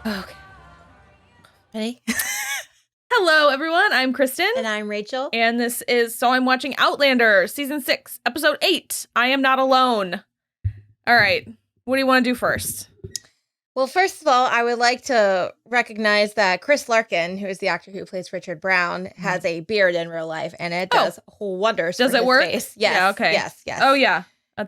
Okay. Ready? Hello, everyone. I'm Kristen. And I'm Rachel. And this is So I'm Watching Outlander, Season 6, Episode 8. I Am Not Alone. All right. What do you want to do first? Well, first of all, I would like to recognize that Chris Larkin, who is the actor who plays Richard Brown, has a beard in real life, and it does wonders for his face. Yes. Yeah, okay. Yes. Oh, yeah.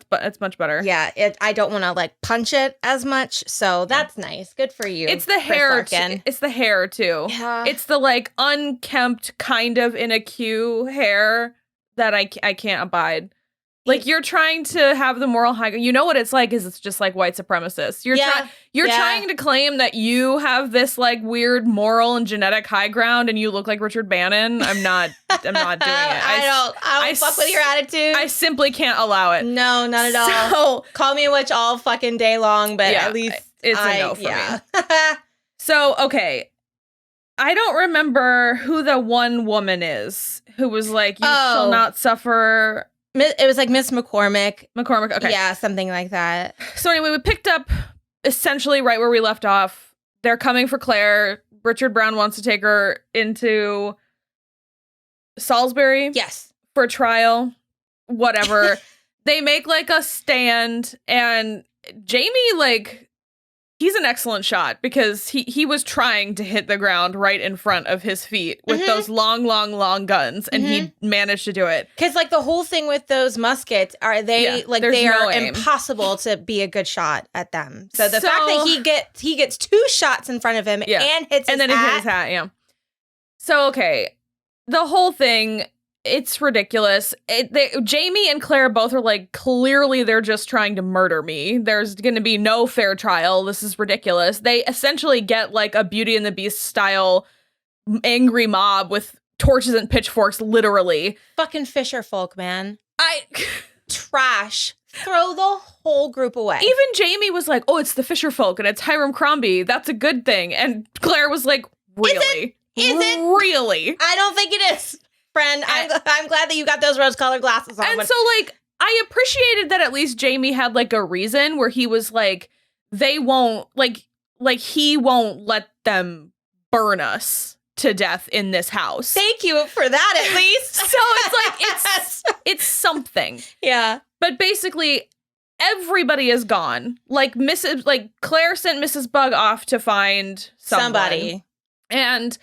That's much better. Yeah, I don't want to punch it as much, so that's nice. Good for you. It's the hair. It's the hair too. Yeah. It's the unkempt kind of in a queue hair that I can't abide. You're trying to have the moral high. You know what it's like is it's just like white supremacists. You're trying to claim that you have this weird moral and genetic high ground and you look like Richard Bannon. I'm not doing it. I don't fuck with your attitude. I simply can't allow it. No, not at all. So, call me a witch all fucking day long, but at least it's a no for me. So, okay. I don't remember who the one woman is who was like, you shall not suffer. It was Miss McCormick. Okay. Yeah, something like that. So anyway, we picked up essentially right where we left off. They're coming for Claire. Richard Brown wants to take her into Salisbury. Yes. For trial. Whatever. They make a stand, and Jamie, he's an excellent shot because he was trying to hit the ground right in front of his feet with those long guns, and he managed to do it. Because the whole thing with those muskets are they are impossible to be a good shot at them. So the fact that he gets two shots in front of him and hits his hat. It hit his hat, yeah. So okay, the whole thing. It's ridiculous. Jamie and Claire both are clearly they're just trying to murder me. There's going to be no fair trial. This is ridiculous. They essentially get a Beauty and the Beast style angry mob with torches and pitchforks, literally. Fucking fisher folk, man. Trash. Throw the whole group away. Even Jamie was like, oh, it's the fisher folk and it's Hiram Crombie. That's a good thing. And Claire was like, really? Is it? Really? I don't think it is. Friend, I'm glad that you got those rose-colored glasses on. And so, I appreciated that at least Jamie had, a reason where he was they won't, he won't let them burn us to death in this house. Thank you for that, at least. So it's something. Yeah. But basically, everybody is gone. Claire sent Mrs. Bug off to find somebody. And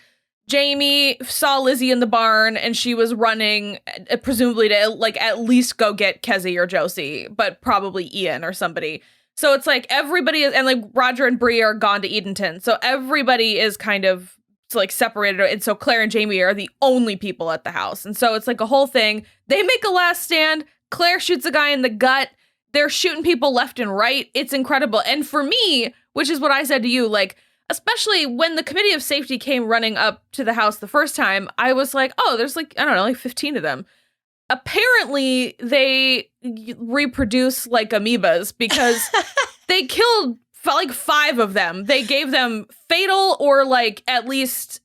Jamie saw Lizzie in the barn, and she was running, presumably to at least go get Kezzy or Josie, but probably Ian or somebody. So it's everybody is, and Roger and Bree are gone to Edenton. So everybody is kind of separated, and so Claire and Jamie are the only people at the house. And so it's a whole thing. They make a last stand. Claire shoots a guy in the gut. They're shooting people left and right. It's incredible. And for me, which is what I said to you, especially when the committee of safety came running up to the house the first time, I was like, oh, there's I don't know, 15 of them. Apparently, they reproduce like amoebas because they killed 5 of them. They gave them fatal or at least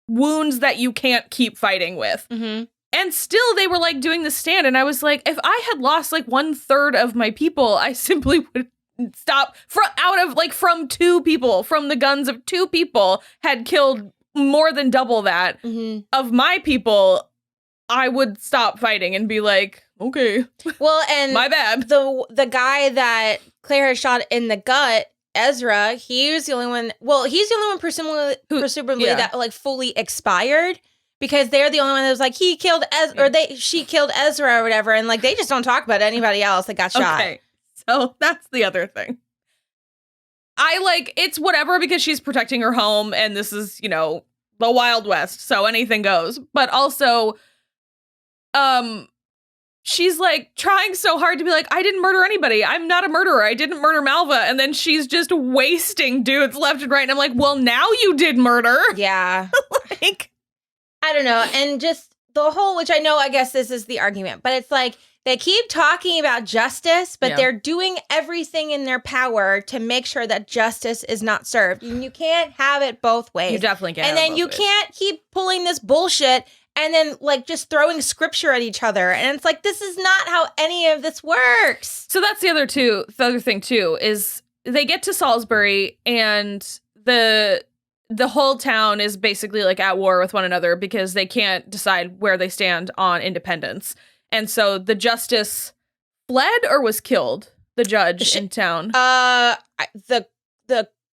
wounds that you can't keep fighting with. Mm-hmm. And still they were doing the stand. And I was like, if I had lost 1/3 of my people, I simply would stop from 2 people, from the guns of 2 people had killed more than double that of my people. I would stop fighting and be like, okay, well, and my bad. The guy that Claire had shot in the gut, Ezra, he was the only one. Well, he's the only one presumably that fully expired, because they're the only one that was he killed she killed Ezra or whatever, and they just don't talk about anybody else that got shot. Okay. So that's the other thing. It's whatever because she's protecting her home and this is, the Wild West, so anything goes. But also, she's trying so hard to be I didn't murder anybody. I'm not a murderer. I didn't murder Malva. And then she's just wasting dudes left and right. And I'm well, now you did murder. Yeah. I don't know. And just the whole, which I know, I guess this is the argument, but it's they keep talking about justice, but they're doing everything in their power to make sure that justice is not served. And you can't have it both ways. You definitely can't. And then you can't keep pulling this bullshit and then just throwing scripture at each other. And it's this is not how any of this works. So that's the other thing too, is they get to Salisbury and the whole town is basically like at war with one another because they can't decide where they stand on independence. And so the justice fled or was killed, the judge in town. The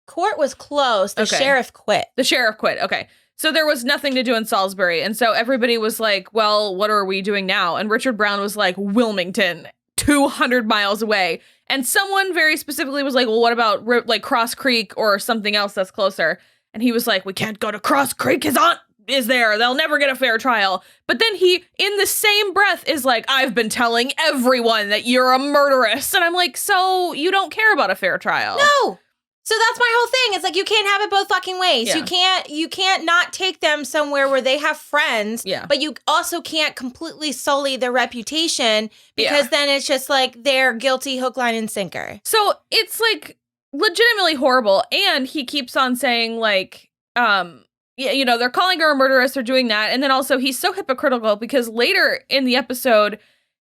court was closed. The sheriff quit. The sheriff quit. Okay. So there was nothing to do in Salisbury. And so everybody was like, well, what are we doing now? And Richard Brown was like, Wilmington, 200 miles away. And someone very specifically was like, well, what about like Cross Creek or something else that's closer? And he was like, we can't go to Cross Creek. His aunt is there. They'll never get a fair trial. But then he, in the same breath, is like, I've been telling everyone that you're a murderess. And I'm like, so you don't care about a fair trial? No. So that's my whole thing. It's like, you can't have it both fucking ways. Yeah. You can't not take them somewhere where they have friends. Yeah. But you also can't completely sully their reputation because then it's just like they're guilty hook, line, and sinker. So it's like legitimately horrible. And he keeps on saying like, you know, they're calling her a murderess or doing that. And then also he's so hypocritical because later in the episode,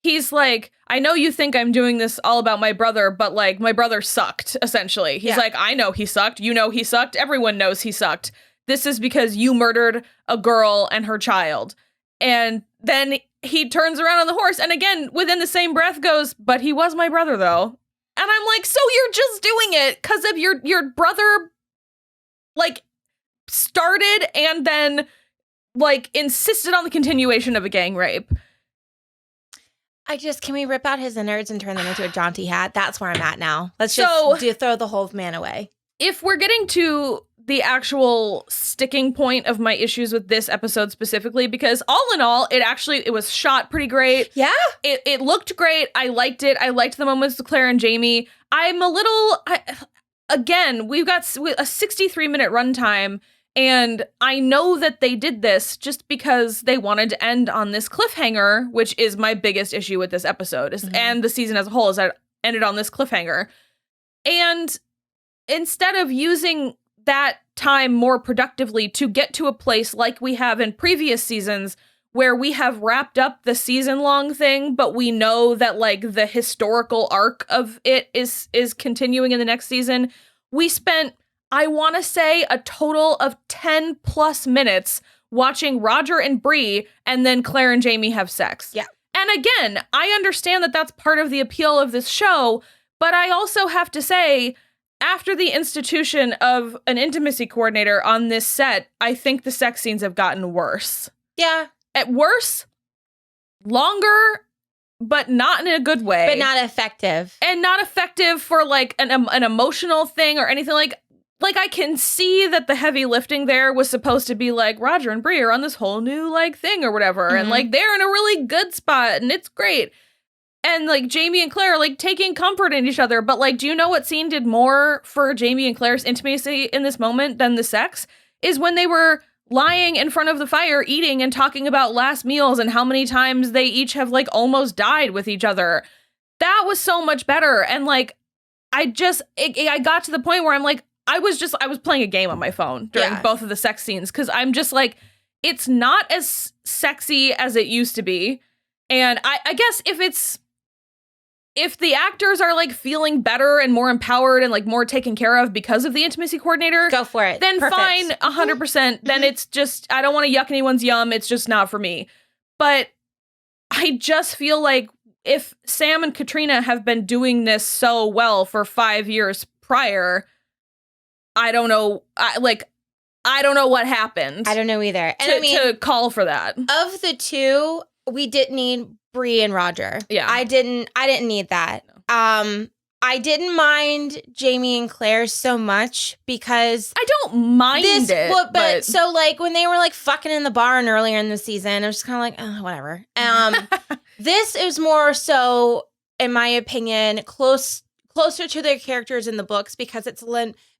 he's like, I know you think I'm doing this all about my brother, but like my brother sucked, essentially. He's like, I know he sucked. You know he sucked. Everyone knows he sucked. This is because you murdered a girl and her child. And then he turns around on the horse and again, within the same breath goes, but he was my brother though. And I'm like, so you're just doing it because of your brother, like, started and then like insisted on the continuation of a gang rape. Can we rip out his innards and turn them into a jaunty hat? That's where I'm at now. Let's just throw the whole man away. If we're getting to the actual sticking point of my issues with this episode specifically, because all in all, it was shot pretty great. Yeah. It looked great. I liked it. I liked the moments with Claire and Jamie. Again, we've got a 63-minute runtime. And I know that they did this just because they wanted to end on this cliffhanger, which is my biggest issue with this episode, and the season as a whole, is that it ended on this cliffhanger. And instead of using that time more productively to get to a place like we have in previous seasons, where we have wrapped up the season-long thing, but we know that like the historical arc of it is continuing in the next season, we spent, I want to say, a total of 10 plus minutes watching Roger and Bree and then Claire and Jamie have sex. Yeah. And again, I understand that that's part of the appeal of this show, but I also have to say, after the institution of an intimacy coordinator on this set, I think the sex scenes have gotten worse. Yeah. At worse, longer, but not in a good way. But not effective. And not effective for like an emotional thing or anything like I can see that the heavy lifting there was supposed to be like Roger and Bree are on this whole new like thing or whatever. Mm-hmm. And like they're in a really good spot and it's great. And like Jamie and Claire are like taking comfort in each other. But like, do you know what scene did more for Jamie and Claire's intimacy in this moment than the sex? Is when they were lying in front of the fire eating and talking about last meals and how many times they each have like almost died with each other. That was so much better. And like, I got to the point where I'm like, I was playing a game on my phone during both of the sex scenes because I'm just like, it's not as sexy as it used to be. And I guess if the actors are like feeling better and more empowered and like more taken care of because of the intimacy coordinator, go for it. Then perfect. Fine, 100%. Then it's just, I don't want to yuck anyone's yum. It's just not for me. But I just feel like if Sam and Katrina have been doing this so well for 5 years prior, I don't know. I don't know what happened. I don't know either. And to call for that. Of the two, we didn't need Bree and Roger. Yeah. I didn't need that. No. I didn't mind Jamie and Claire so much because I don't mind it. Well, but so like when they were like fucking in the barn earlier in the season, I was just kind of like, oh, whatever. This is more so, in my opinion, closer to their characters in the books because it's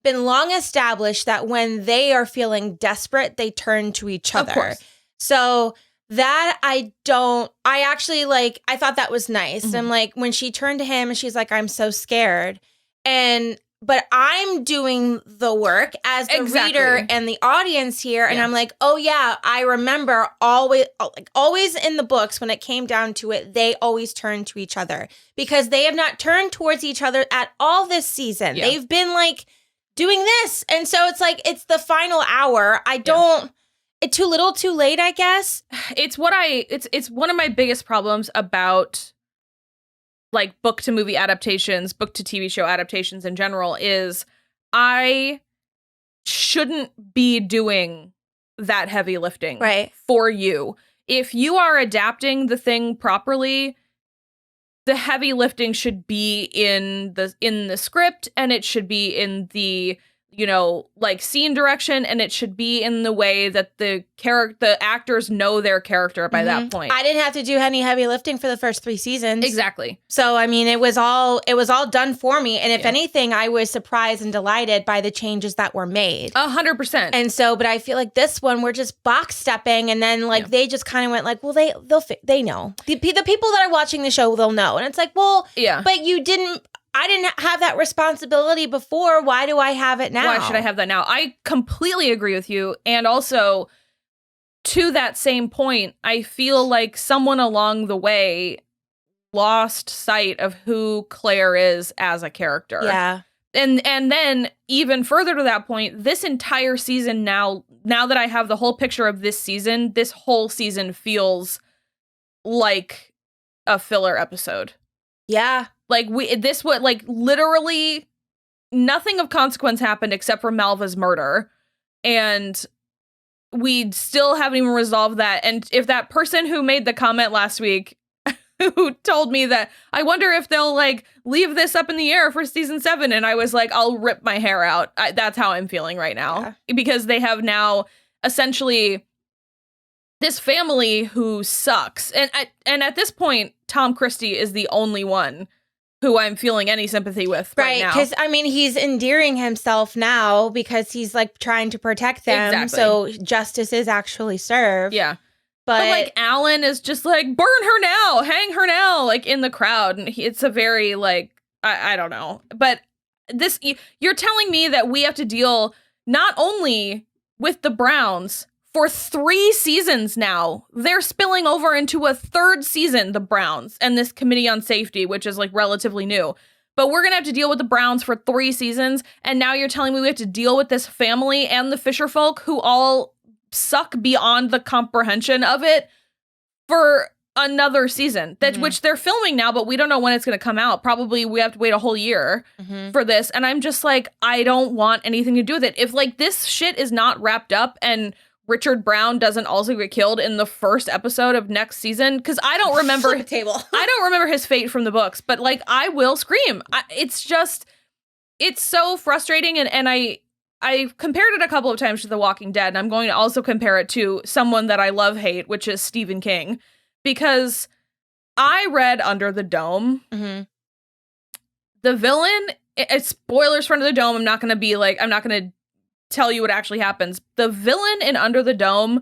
been long established that when they are feeling desperate, they turn to each other. Of course. So that I actually like, I thought that was nice. Mm-hmm. I'm like, when she turned to him and she's like, I'm so scared. But I'm doing the work as the reader and the audience here. And I'm like, oh yeah, I remember always in the books when it came down to it, they always turned to each other because they have not turned towards each other at all this season. Yeah. They've been like doing this. And so it's like, it's the final hour. It's too little too late, I guess. It's one of my biggest problems about like book to movie adaptations, book to TV show adaptations in general is I shouldn't be doing that heavy lifting for you. If you are adapting the thing properly, the heavy lifting should be in the script, and it should be in the, you know, like scene direction, and it should be in the way that the actors know their character by that point. I didn't have to do any heavy lifting for the first 3 seasons. Exactly. So, I mean, it was all done for me. And if anything, I was surprised and delighted by the changes that were made. 100%. And so, but I feel like this one, we're just box stepping. And then like, they just kind of went like, well, they know. The people that are watching the show, they'll know. And it's like, well, but I didn't have that responsibility before. Why do I have it now? Why should I have that now? I completely agree with you. And also, to that same point, I feel like someone along the way lost sight of who Claire is as a character. Yeah. And then, even further to that point, this entire season now that I have the whole picture of this season, this whole season feels like a filler episode. Yeah. Like literally nothing of consequence happened except for Malva's murder. And we still haven't even resolved that. And if that person who made the comment last week who told me that, I wonder if they'll like leave this up in the air for season 7. And I was like, I'll rip my hair out. That's how I'm feeling right now. Yeah. Because they have now essentially this family who sucks. And at this point, Tom Christie is the only one who I'm feeling any sympathy with right now. Because, I mean, he's endearing himself now because he's, like, trying to protect them. Exactly. So justice is actually served. Yeah. But like, Alan is just like, burn her now, hang her now, like, in the crowd. And it's a very, like, I don't know. But you're telling me that we have to deal not only with the Browns for 3 seasons now. They're spilling over into a 3rd season, the Browns, and this Committee on Safety, which is like relatively new. But we're going to have to deal with the Browns for 3 seasons. And now you're telling me we have to deal with this family and the Fisher folk who all suck beyond the comprehension of it for another season, which they're filming now, but we don't know when it's going to come out. Probably we have to wait a whole year for this. And I'm just like, I don't want anything to do with it. If like this shit is not wrapped up and Richard Brown doesn't also get killed in the 1st episode of next season, because I don't remember I don't remember his fate from the books, but like I will scream. It's so frustrating, and I compared it a couple of times to The Walking Dead, and I'm going to also compare it to someone that I hate, which is Stephen King, because I read Under the Dome. The villain, it's spoilers for Under the Dome. I'm not going to tell you what actually happens. The villain in Under the Dome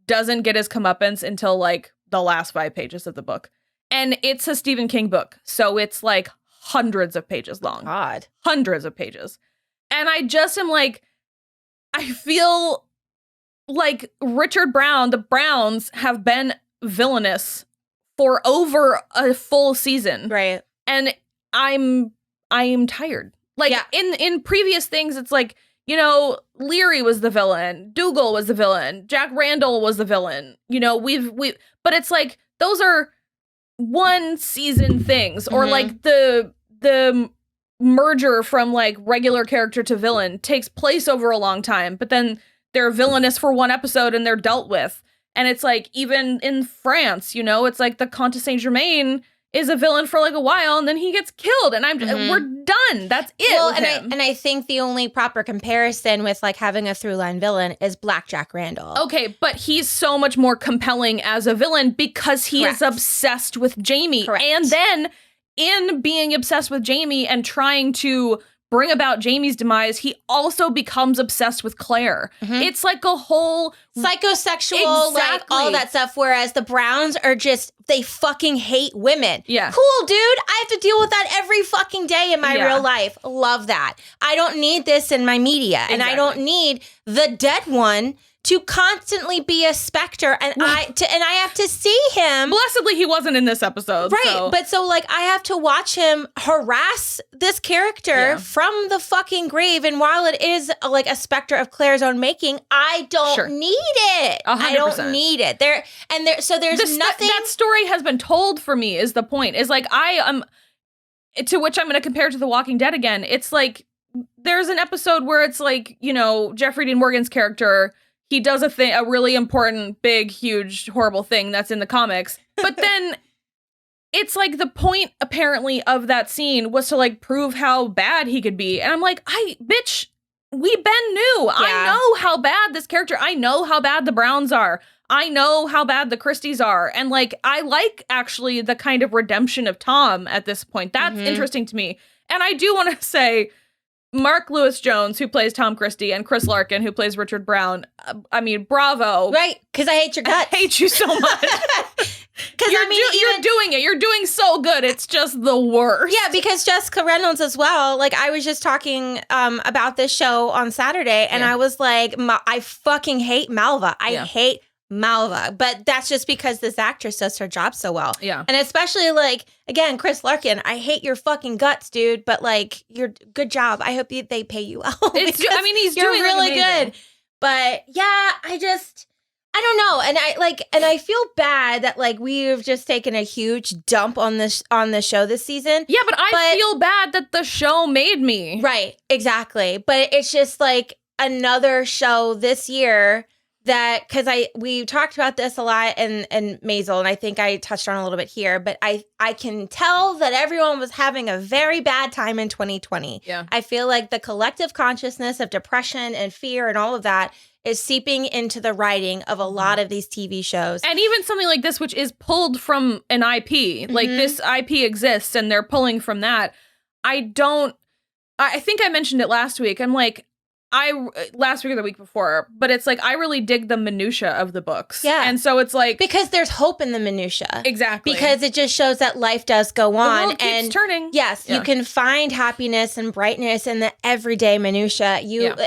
doesn't get his comeuppance until like the last 5 pages of the book. And it's a Stephen King book. So it's like hundreds of pages long. God. Hundreds of pages. And I just am like, I feel like Richard Brown, the Browns have been villainous for over a full season. Right. And I am tired. Like in previous things, it's like, you know, Leary was the villain, Dougal was the villain, Jack Randall was the villain. You know, but it's like those are 1 season things, or like the merger from like regular character to villain takes place over a long time, but then they're villainous for 1 episode and they're dealt with. And it's like, even in France, you know, it's like the Comte de Saint-Germain is a villain for like a while, and then he gets killed, and we're done. That's it. Well, and I think the only proper comparison with like having a through line villain is Black Jack Randall. Okay, but he's so much more compelling as a villain because he is obsessed with Jamie. Correct. And then in being obsessed with Jamie and trying to bring about Jamie's demise, he also becomes obsessed with Claire. It's like a whole psychosexual, like all that stuff. Whereas the Browns are just, they fucking hate women. Yeah. Cool, dude. I have to deal with that every fucking day in my real life. Love that. I don't need this in my media. And I don't need the dead one to constantly be a specter, and I have to see him. Blessedly, he wasn't in this episode, right? So. But so like I have to watch him harass this character from the fucking grave, and while it is like a specter of Claire's own making, I don't need it. 100%. I don't need it. So there's nothing. That story has been told for me. Is the point? Is like I am. To which I'm going to compare to The Walking Dead again. It's like there's an episode where it's like, you know, Jeffrey Dean Morgan's character. He does a really important, big, huge, horrible thing that's in the comics. But then it's like the point, apparently, of that scene was to, like, prove how bad he could be. And I'm like, bitch, we been knew. Yeah. I know how bad this character, I know how bad the Browns are. I know how bad the Christies are. And, like, I like, actually, the kind of redemption of Tom at this point. That's interesting to me. And I do want to say, Mark Lewis Jones, who plays Tom Christie, and Chris Larkin, who plays Richard Brown. I mean, bravo. Right, because I hate your guts. I hate you so much. Because you're doing it. You're doing so good. It's just the worst. Yeah, because Jessica Reynolds as well. Like, I was just talking about this show on Saturday, and I was like, I fucking hate Malva. I hate Malva, but that's just because this actress does her job so well. Yeah. And especially, like, again, Chris Larkin, I hate your fucking guts, dude, but, like, you're good job. I hope they pay you well. He's you're doing really good. But yeah, I don't know. And I feel bad that, like, we've just taken a huge dump on the show this season. Yeah, but I feel bad that the show made me. Right, exactly. But it's just like another show this year that, because we talked about this a lot in Maisel, and I think I touched on a little bit here, but I can tell that everyone was having a very bad time in 2020. Yeah. I feel like the collective consciousness of depression and fear and all of that is seeping into the writing of a lot of these TV shows. And even something like this, which is pulled from an IP, like this IP exists and they're pulling from that. I think I mentioned it last week. I'm like, last week or the week before, but it's like I really dig the minutia of the books. Yeah. And so it's like, because there's hope in the minutia. Exactly. Because it just shows that life does go on. The world keeps turning. Yes, you can find happiness and brightness in the everyday minutia.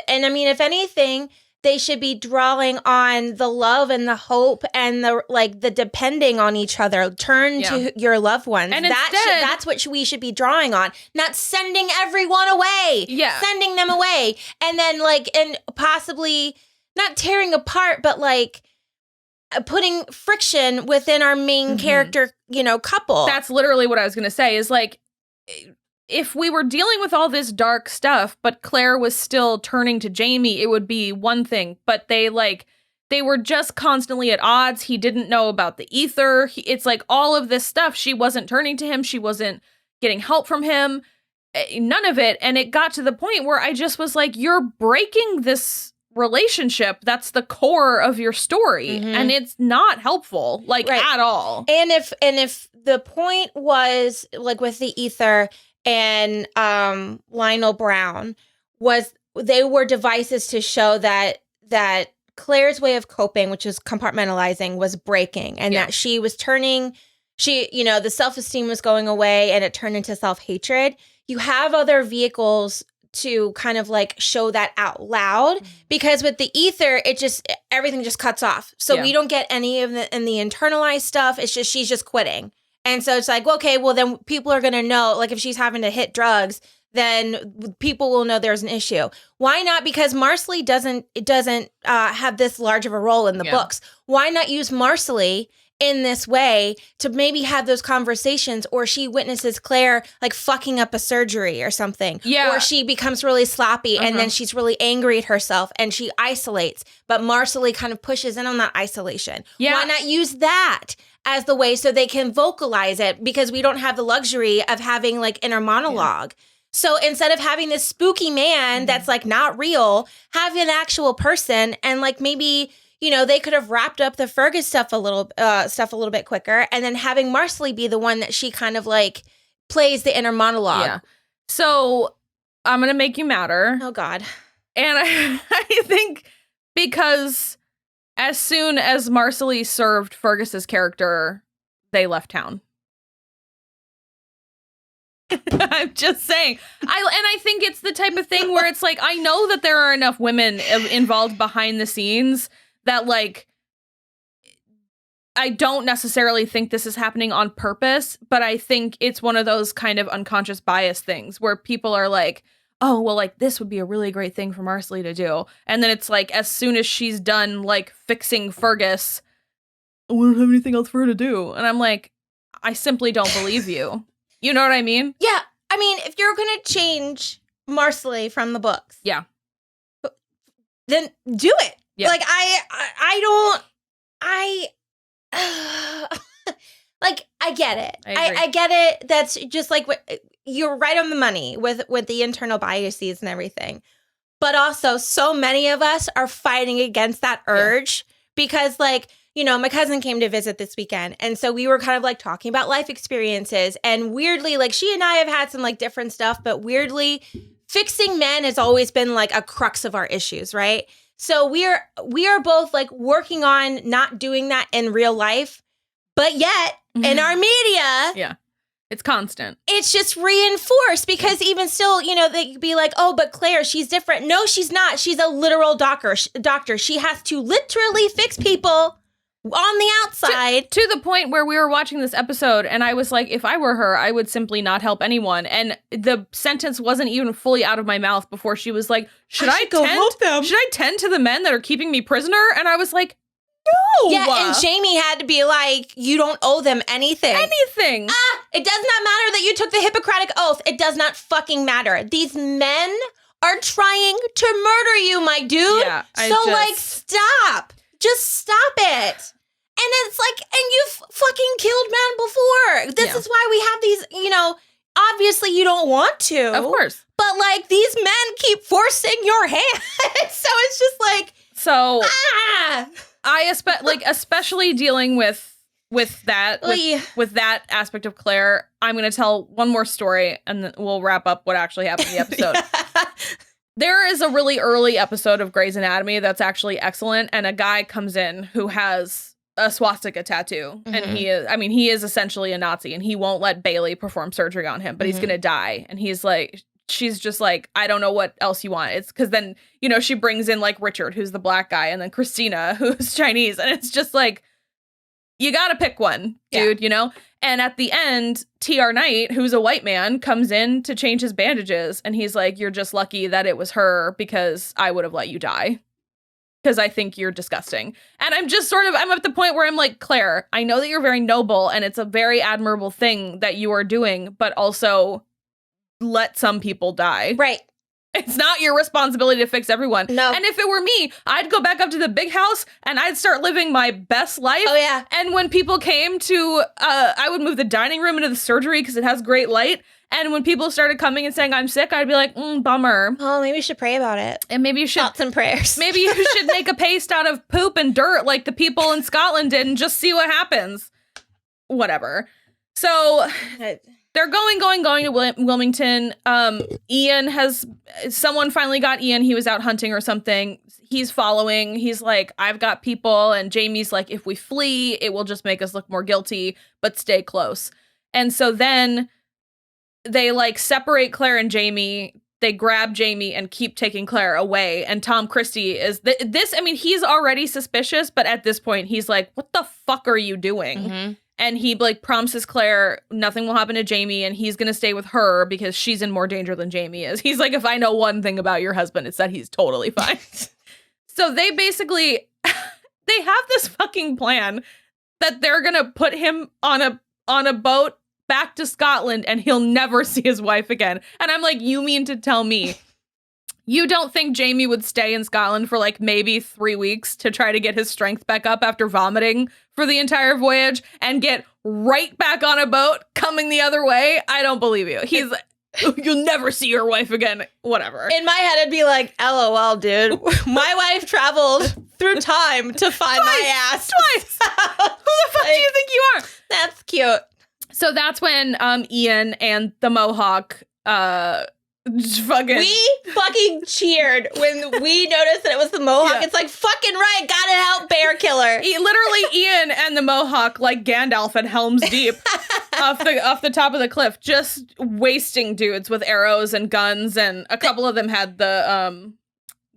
And I mean, if anything, they should be drawing on the love and the hope and the depending on each other. Turn to your loved ones. And that's what we should be drawing on. Not sending everyone away. Yeah. Sending them away. And then and possibly not tearing apart, but like putting friction within our main character, couple. That's literally what I was going to say is like, if we were dealing with all this dark stuff, but Claire was still turning to Jamie, it would be one thing. But they were just constantly at odds. He didn't know about the ether. It's like all of this stuff. She wasn't turning to him. She wasn't getting help from him. None of it. And it got to the point where I just was like, you're breaking this relationship. That's the core of your story. And it's not helpful, at all. And if the point was like with the ether and Lionel Brown they were devices to show that Claire's way of coping, which is compartmentalizing, was breaking, and that she was turning, the self-esteem was going away and it turned into self-hatred. You have other vehicles to kind of like show that out loud, because with the ether, everything just cuts off. So we don't get any of the internalized stuff. It's just, she's just quitting. And so it's like, okay, well, then people are going to know, like, if she's having to hit drugs, then people will know there's an issue. Why not? Because Marcelly doesn't have this large of a role in the books. Why not use Marcelly in this way to maybe have those conversations, or she witnesses Claire like fucking up a surgery or something. Yeah. Or she becomes really sloppy and then she's really angry at herself and she isolates, but Marcelly kind of pushes in on that isolation. Yeah. Why not use that as the way so they can vocalize it, because we don't have the luxury of having like inner monologue. Yeah. So instead of having this spooky man that's like not real, have an actual person, and like maybe, they could have wrapped up the Fergus stuff a little bit quicker, and then having Marcelly be the one that she kind of like plays the inner monologue. Yeah. So I'm going to make you madder. Oh God. And I think because as soon as Marcelly served Fergus's character, they left town. I'm just saying. I think it's the type of thing where it's like, I know that there are enough women involved behind the scenes that, like, I don't necessarily think this is happening on purpose, but I think it's one of those kind of unconscious bias things where people are like, oh, well, like, this would be a really great thing for Marcelly to do. And then it's like, as soon as she's done, like, fixing Fergus, we don't have anything else for her to do. And I'm like, I simply don't believe you. You know what I mean? Yeah. I mean, if you're going to change Marcelly from the books. Yeah. Then do it. Yeah. Like, like, I get it. I get it. That's just like you're right on the money with the internal biases and everything. But also, so many of us are fighting against that urge because, like, you know, my cousin came to visit this weekend. And so we were kind of like talking about life experiences. And weirdly, like, she and I have had some like different stuff, but weirdly, fixing men has always been like a crux of our issues, right? So we are both like working on not doing that in real life, but yet in our media, it's constant. It's just reinforced because even still, you know, they could be like, oh, but Claire, she's different. No, she's not. She's a literal doctor. She has to literally fix people on the outside. To the point where we were watching this episode and I was like, if I were her, I would simply not help anyone. And the sentence wasn't even fully out of my mouth before she was like, should I go help them? Should I tend to the men that are keeping me prisoner? And I was like, no. Yeah, and Jamie had to be like, you don't owe them anything. Anything. It does not matter that you took the Hippocratic Oath. It does not fucking matter. These men are trying to murder you, my dude. Yeah, like, stop. Just stop it. And it's like, and you've fucking killed men before. This is why we have these, you know, obviously you don't want to. Of course. But, like, these men keep forcing your hand. So it's just like, especially dealing with that aspect of Claire, I'm going to tell one more story and then we'll wrap up what actually happened in the episode. There is a really early episode of Grey's Anatomy that's actually excellent, and a guy comes in who has a swastika tattoo, and he is essentially a Nazi, and he won't let Bailey perform surgery on him, but he's going to die, and he's like, she's just like, I don't know what else you want. It's because then, you know, she brings in like Richard, who's the black guy, and then Christina, who's Chinese. And it's just like, you got to pick one, dude, you know? And at the end, TR Knight, who's a white man, comes in to change his bandages. And he's like, you're just lucky that it was her because I would have let you die. Because I think you're disgusting. And I'm just I'm at the point where I'm like, Claire, I know that you're very noble and it's a very admirable thing that you are doing, but also let some people die. Right. It's not your responsibility to fix everyone. No. And if it were me, I'd go back up to the big house and I'd start living my best life. Oh, yeah. And when people came to, I would move the dining room into the surgery because it has great light. And when people started coming and saying I'm sick, I'd be like, bummer. Oh, maybe you should pray about it. And maybe you should. Thoughts and prayers. Maybe you should make a paste out of poop and dirt like the people in Scotland did and just see what happens. Whatever. So they're going to Wilmington. Someone finally got Ian. He was out hunting or something. He's following. He's like, I've got people. And Jamie's like, if we flee, it will just make us look more guilty, but stay close. And so then they like separate Claire and Jamie. They grab Jamie and keep taking Claire away. And Tom Christie is he's already suspicious, but at this point he's like, what the fuck are you doing? Mm-hmm. And he like promises Claire nothing will happen to Jamie and he's going to stay with her because she's in more danger than Jamie is. He's like, if I know one thing about your husband, it's that he's totally fine. So they basically, they have this fucking plan that they're going to put him on a boat back to Scotland and he'll never see his wife again. And I'm like, you mean to tell me you don't think Jamie would stay in Scotland for like maybe 3 weeks to try to get his strength back up after vomiting for the entire voyage and get right back on a boat coming the other way? I don't believe you. He's like, you'll never see your wife again. Whatever. In my head, I'd be like, LOL, dude. My wife traveled through time to find my ass. Twice. Who the fuck do you think you are? That's cute. So that's when Ian and the Mohawk we fucking cheered when we noticed that it was the Mohawk. Yeah. It's like, fucking right, gotta help Bear Killer. Literally, Ian and the Mohawk, like Gandalf at Helm's Deep, off the top of the cliff, just wasting dudes with arrows and guns, and a couple of them had the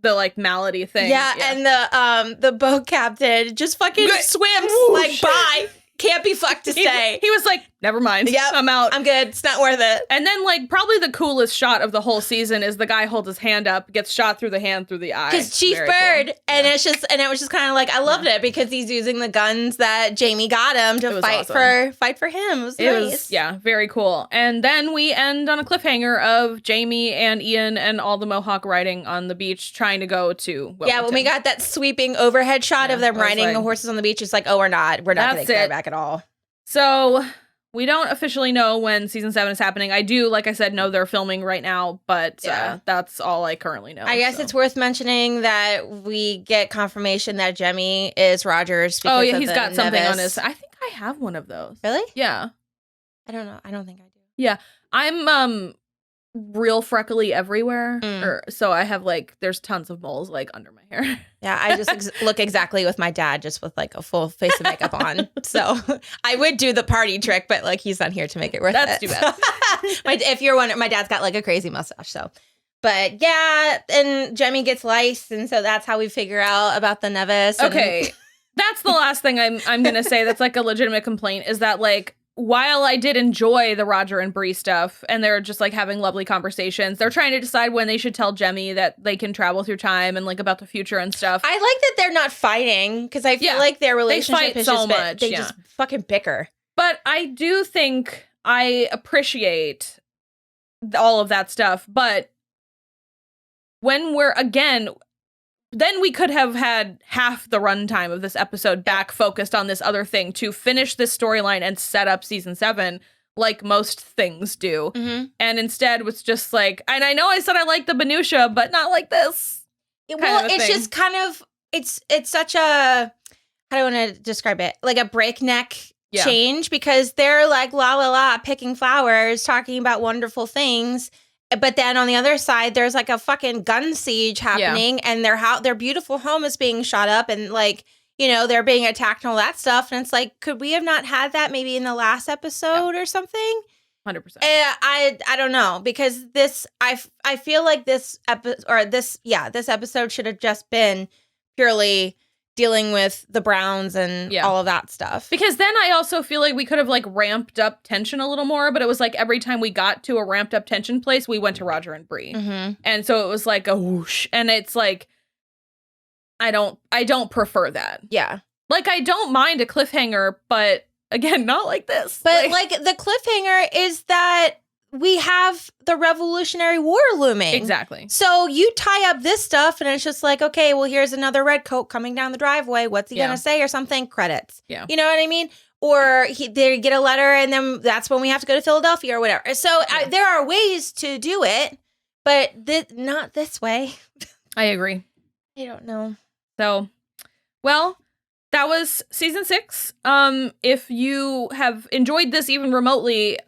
the like malady thing. Yeah, and the boat captain just fucking swims like bye. Can't be fucked to stay. He was like, never mind. Yep, I'm out. I'm good. It's not worth it. And then like probably the coolest shot of the whole season is the guy holds his hand up, gets shot through the hand through the eye. Because Chief Bird, and it was just kind of like I loved it because he's using the guns that Jamie got him to fight for him. It was nice. Very cool. And then we end on a cliffhanger of Jamie and Ian and all the Mohawk riding on the beach trying to go to Wilmington. Yeah, when we got that sweeping overhead shot of them riding the horses on the beach, it's like, oh, we're not going to get back at all. So we don't officially know when season 7 is happening. I do, like I said, know they're filming right now, but that's all I currently know. I guess it's worth mentioning that we get confirmation that Jemmy is Rogers. Because he's got something on his. I think I have one of those. Really? Yeah. I don't know. I don't think I do. Yeah, I'm real freckly everywhere, so I have like there's tons of moles like under my hair. Yeah, I just look exactly with my dad, just with like a full face of makeup on. So I would do the party trick, but like he's not here to make it worth That's it. That's too bad. If you're wondering, my dad's got like a crazy mustache. So, but yeah, and Jemmy gets lice, and so that's how we figure out about the Nevis. Okay, that's the last thing I'm gonna say. That's like a legitimate complaint is that like. While I did enjoy the Roger and Bree stuff, and they're just like having lovely conversations, they're trying to decide when they should tell Jemmy that they can travel through time and like about the future and stuff. I like that they're not fighting because I feel like their relationship is so much. They just fucking bicker. But I do think I appreciate all of that stuff. But when we're again. Then we could have had half the runtime of this episode back focused on this other thing to finish this storyline and set up season 7 like most things do. Mm-hmm. And instead was just like, and I know I said I like the minutia, but not like this. Well, it's just kind of, it's such a, how do I want to describe it? Like a breakneck change because they're like la la la picking flowers, talking about wonderful things. But then on the other side, there's like a fucking gun siege happening and their beautiful home is being shot up and like, you know, they're being attacked and all that stuff. And it's like, could we have not had that maybe in the last episode or something? 100%. I don't know because I feel like this episode should have just been purely dealing with the Browns and all of that stuff. Because then I also feel like we could have like ramped up tension a little more, but it was like every time we got to a ramped up tension place, we went to Roger and Bree. Mm-hmm. And so it was like a whoosh. And it's like, I don't prefer that. Yeah. Like I don't mind a cliffhanger, but again, not like this. But like the cliffhanger is that we have the Revolutionary War looming. Exactly. So you tie up this stuff and it's just like, okay, well, here's another redcoat coming down the driveway. What's he going to say or something? Credits. Yeah. You know what I mean? Or they get a letter and then that's when we have to go to Philadelphia or whatever. So there are ways to do it, but not this way. I agree. I don't know. So, well, that was season 6. If you have enjoyed this even remotely,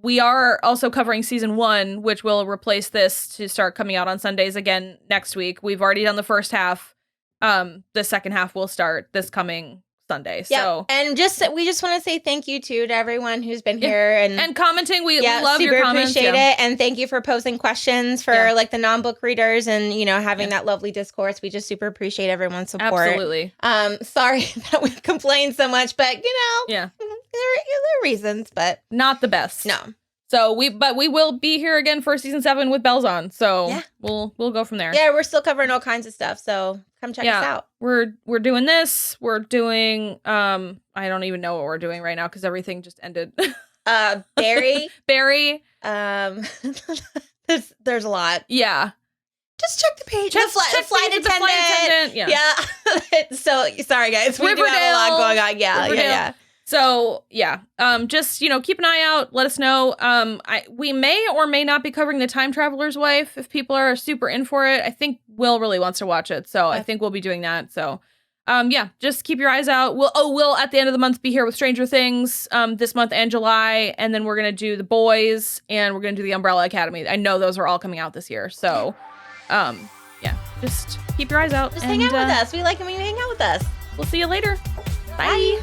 we are also covering season 1, which will replace this to start coming out on Sundays again next week. We've already done the first half. The second half will start this coming Sunday. Yeah. So, and we just want to say thank you to everyone who's been here and commenting. We love your comments. Appreciate it. And thank you for posing questions for like the non-book readers and, you know, having that lovely discourse. We just super appreciate everyone's support. Absolutely. Sorry that we complain so much, but you know, there are reasons, but not the best. No. So we will be here again for season 7 with bells on. So we'll go from there. Yeah, we're still covering all kinds of stuff. So come check us out. We're doing this. We're doing I don't even know what we're doing right now because everything just ended. Barry. There's a lot. Yeah. Just check the page. The flight attendant. Yeah. So sorry guys. We do have a lot going on. Yeah. So just keep an eye out. Let us know. We may or may not be covering The Time Traveler's Wife if people are super in for it. I think Will really wants to watch it, so I think we'll be doing that. So, just keep your eyes out. We'll at the end of the month be here with Stranger Things this month and July, and then we're gonna do The Boys and we're gonna do The Umbrella Academy. I know those are all coming out this year, so just keep your eyes out. Just hang out with us. We like it when you hang out with us. We'll see you later. Bye.